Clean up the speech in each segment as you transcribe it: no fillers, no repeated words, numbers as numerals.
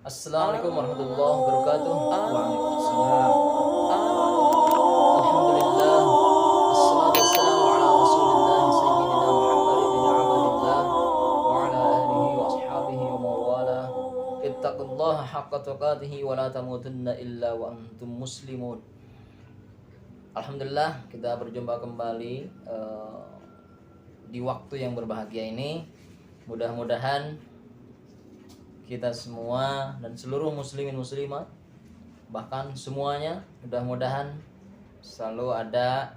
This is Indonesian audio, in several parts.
Assalamualaikum warahmatullahi wabarakatuh. Waalaikumsalam. Alhamdulillah. Assalatu wassalamu ala Rasulillah sayyidina Muhammad bin Abdillah wa ala alihi wa ashabihi wa mawala. Ittaqullaha haqqa tuqatih wa la tamutunna illa wa antum muslimun. Alhamdulillah kita berjumpa kembali di waktu yang berbahagia ini. Mudah-mudahan kita semua dan seluruh muslimin muslimat, bahkan semuanya, mudah-mudahan selalu ada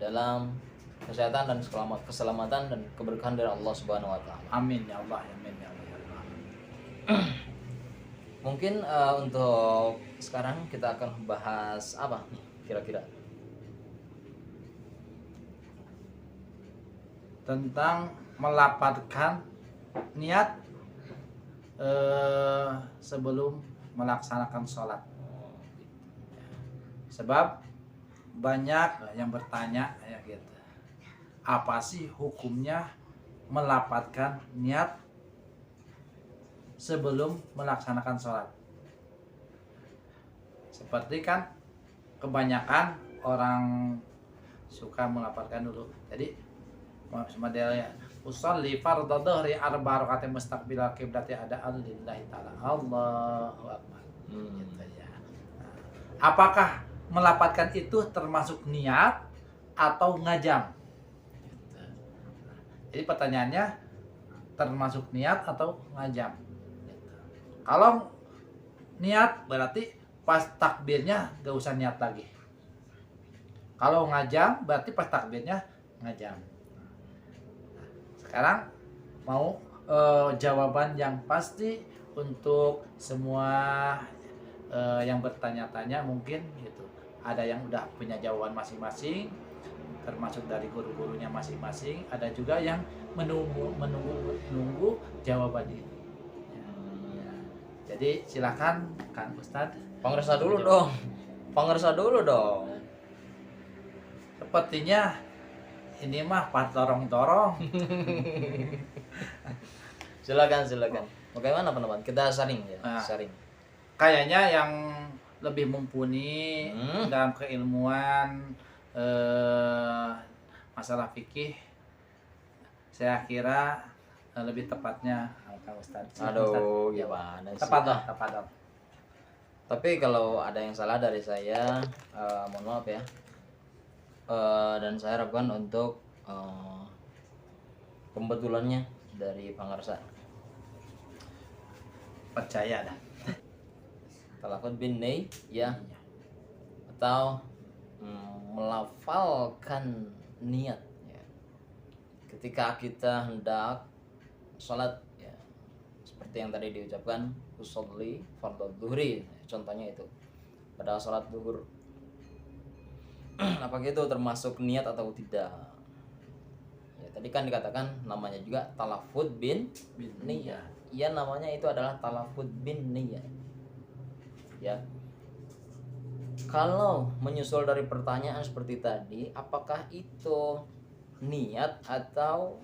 dalam kesehatan dan keselamatan dan keberkahan dari Allah Subhanahu wa taala. Amin ya Allah, amin ya Allah, ya Allah. Mungkin untuk sekarang kita akan bahas apa nih kira-kira? Tentang melapatkan niat sebelum melaksanakan sholat. Sebab banyak yang bertanya ya gitu, apa sih hukumnya melapatkan niat sebelum melaksanakan sholat? Seperti kan kebanyakan orang suka melapatkan dulu. Jadi modelnya usolli fardhu dhuhri arba rakaat mustaqbilal qiblati adaan lillahi taala. Allahu akbar. Gitu ya. Nah, apakah melapatkan itu termasuk niat atau ngajam? Gitu. Jadi pertanyaannya termasuk niat atau ngajam? Gitu. Kalau niat berarti pas takbirnya gak usah niat lagi. Kalau ngajam berarti pas takbirnya ngajam. Sekarang mau jawaban yang pasti untuk semua yang bertanya-tanya mungkin gitu. Ada yang udah punya jawaban masing-masing, termasuk dari guru-gurunya masing-masing. Ada juga yang menunggu jawaban ini. Ya. Jadi silakan Kang Ustadz. Pangresa dulu dong. Pangresa dulu dong. Sepertinya ini mah pas dorong-dorong. Silakan. Bagaimana pendapat? Kita saring ya, Nah. saring. Kayaknya yang lebih mumpuni dalam keilmuan masalah fikih, saya kira lebih tepatnya Kang Ustadz. Aduh, gimana sih? Tepat dong. Tapi kalau ada yang salah dari saya, mohon maaf ya. Dan saya harapkan untuk pembetulannya dari Pangarsa. Percaya dah. Talafut bin Ney ya, atau melafalkan niat ya. Ketika kita hendak sholat ya, seperti yang tadi diucapkan usolli fardhu dhuhri, contohnya itu pada sholat zuhur. Apakah itu termasuk niat atau tidak? Ya, tadi kan dikatakan namanya juga talafut bin niyat. Ya, namanya itu adalah talafut bin niyat. Ya. Kalau menyusul dari pertanyaan seperti tadi, apakah itu niat atau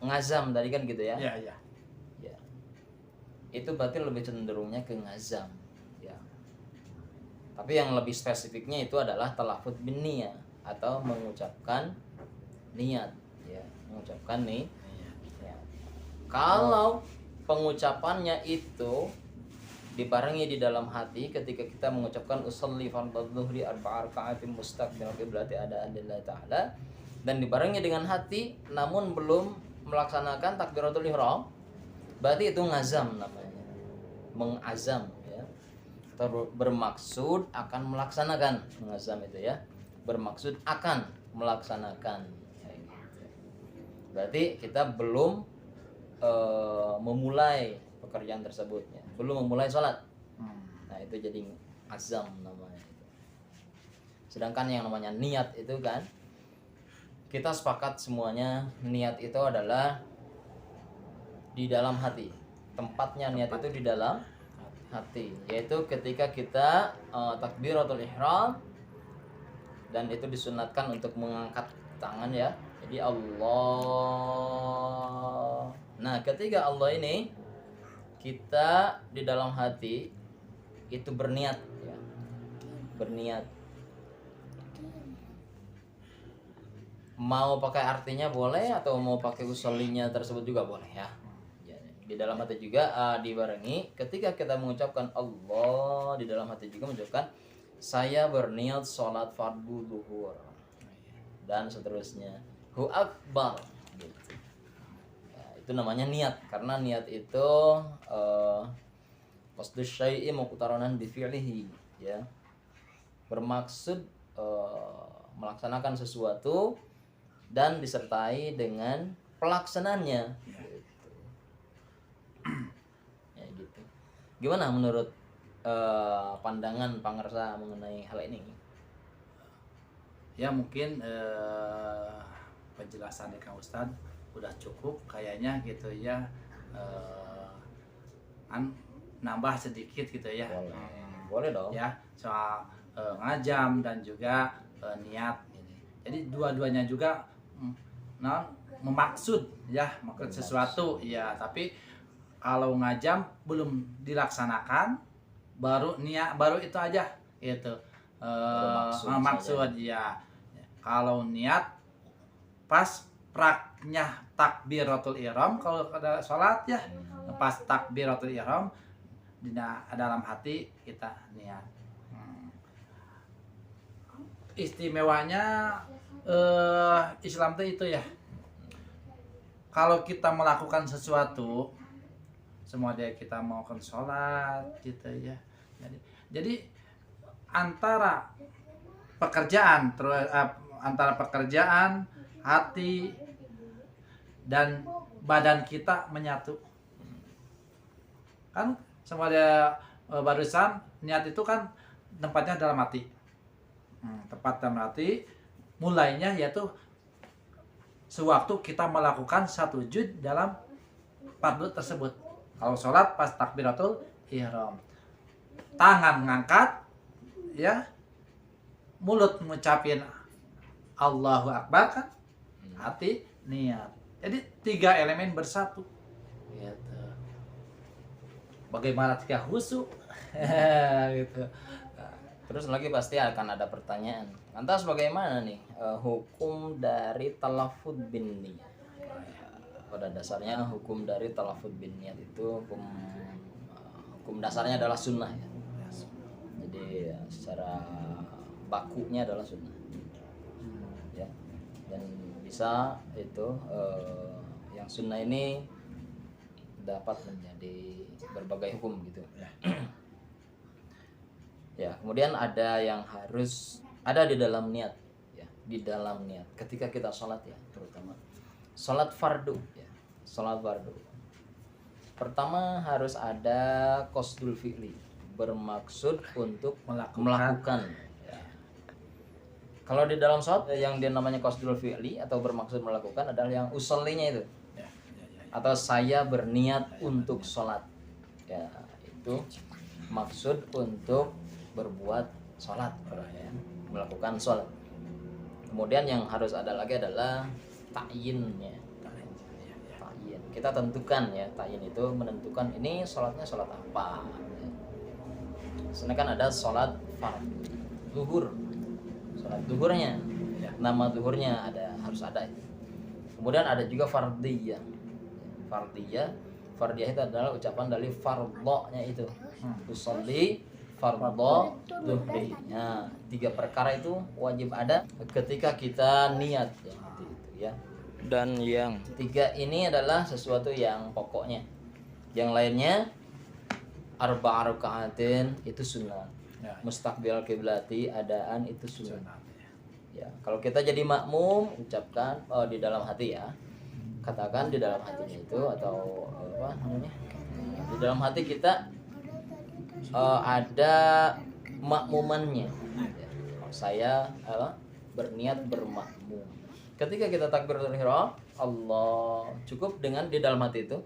ngazam tadi kan gitu ya? Iya. Ya. Itu berarti lebih cenderungnya ke ngazam. Tapi yang lebih spesifiknya itu adalah talafut bin niyah atau mengucapkan niat ya, mengucapkan nih. Ya. Kalau pengucapannya itu dibarengi di dalam hati ketika kita mengucapkan usolli fardhu dhuhri arba'a raka'atin mustaqbilal qiblati adaan lillahi ta'ala, dan dibarengi dengan hati namun belum melaksanakan takbiratul ihram, berarti itu ngazam namanya. Mengazam bermaksud akan melaksanakan. Mengazam itu ya, bermaksud akan melaksanakan. Berarti kita belum memulai pekerjaan tersebut ya, belum memulai sholat. Nah itu jadi azam namanya. Sedangkan yang namanya niat itu kan, kita sepakat semuanya niat itu adalah di dalam hati. Tempatnya niat itu di dalam hati, yaitu ketika kita takbiratul ihram, dan itu disunatkan untuk mengangkat tangan ya. Jadi Allah. Nah, ketika Allah ini kita di dalam hati itu berniat ya. Berniat. Mau pakai artinya boleh atau mau pakai usulinya tersebut juga boleh ya. Di dalam hati juga dibarengi ketika kita mengucapkan Allah, di dalam hati juga mengucapkan saya berniat sholat fardu zuhur dan seterusnya. Hu akbar gitu. Ya, itu namanya niat, karena niat itu qasdus syai'i muqtaranan bi fi'lihi ya. Bermaksud melaksanakan sesuatu dan disertai dengan pelaksananya. Ya gitu. Gimana menurut pandangan pangersa mengenai hal ini? Ya mungkin penjelasan Kang Ustadz udah cukup kayaknya gitu ya. Nambah sedikit gitu ya. Boleh dong. Ya soal ngajam dan juga niat ini. Jadi dua-duanya juga memaksud ya, maksud sesuatu ya, tapi kalau ngajam belum dilaksanakan baru niat, baru itu aja gitu. Maksud ya. Kalau niat pas praknya takbiratul ihram, kalau ada sholat ya pas takbiratul ihram di dalam hati kita niat. Istimewanya Islam itu ya, kalau kita melakukan sesuatu, semua dia kita melakukan sholat gitu ya. Jadi antara pekerjaan hati dan badan kita menyatu. Kan semua dia barusan niat itu kan tempatnya dalam hati. Tempat dalam hati mulainya yaitu sewaktu kita melakukan satu sujud dalam fardu tersebut. Kalau sholat pas takbiratul ihram, tangan ngangkat ya, mulut ngucapin Allahu Akbar kan, hati niat. Jadi 3 elemen bersatu gitu. Bagaimana ketika khusyuk gitu. Terus lagi pasti akan ada pertanyaan, lantas bagaimana nih hukum dari talafud bin niyat? Pada dasarnya hukum dari talafud bin niyat itu hukum dasarnya adalah sunnah ya. Jadi secara bakunya adalah sunnah ya. Dan bisa itu yang sunnah ini dapat menjadi berbagai hukum gitu ya. Kemudian ada yang harus ada di dalam niat ya, di dalam niat ketika kita sholat ya, terutama sholat fardu ya. Sholat fardu pertama harus ada qasdul fi'li, bermaksud untuk melakukan ya. Kalau di dalam sholat yang dia namanya qasdul fi'li atau bermaksud melakukan adalah yang usollinya itu ya. Atau saya berniat untuk sholat ya, itu maksud untuk berbuat sholat ya, melakukan sholat. Kemudian yang harus ada lagi adalah ta'yinnya. Ta'yin. Kita tentukan ya, ta'yin itu menentukan ini sholatnya sholat apa ya. Sedangkan ada sholat fardu zuhur, sholat zuhurnya ya, nama zuhurnya ada, harus ada. Kemudian ada juga fardiyah. Fardiyah itu adalah ucapan dari fardhonya itu. Usolli fardho zuhri. Nah, 3 perkara itu wajib ada ketika kita niat ya, gitu ya. Dan yang 3 ini adalah sesuatu yang pokoknya. Yang lainnya arba'a raka'atin itu sunnah. Ya. Mustaqbil kiblati adaan itu sunnah. Ya, kalau kita jadi makmum ucapkan di dalam hati ya. Katakan di dalam hatinya itu atau apa namanya? Di dalam hati kita ada makmumannya. Saya berniat bermakmum. Ketika kita takbiratul ihram, Allah, cukup dengan di dalam hati itu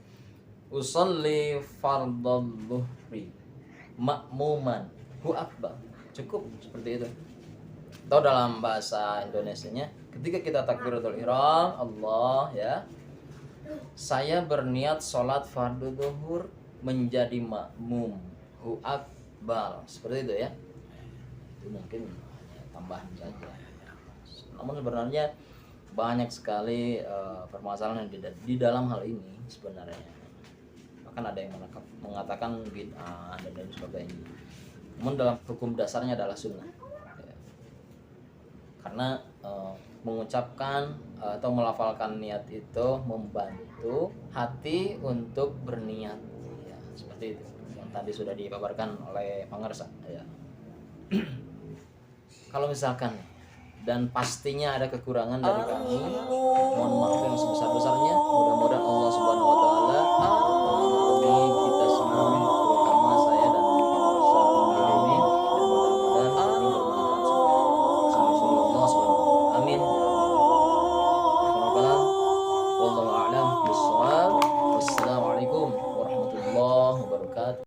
usolli fardhu zuhri makmuman hu akbar. Cukup seperti itu. Atau dalam bahasa Indonesianya, ketika kita takbiratul ihram, Allah ya, saya berniat sholat fardu zuhur menjadi makmum hu akbar, seperti itu ya. Itu mungkin hanya tambahan saja. Namun sebenarnya banyak sekali permasalahan yang di dalam hal ini sebenarnya. Bahkan ada yang mengatakan bid'ah dan lain sebagainya. Namun dalam hukum dasarnya adalah sunnah. Ya. Karena mengucapkan atau melafalkan niat itu membantu hati untuk berniat, ya, seperti itu yang tadi sudah dipaparkan oleh Pangersa, ya. Kalau misalkan dan pastinya ada kekurangan dari kami, mohon maaf yang sebesar-besarnya. Mudah-mudahan Allah Subhanahu wa taala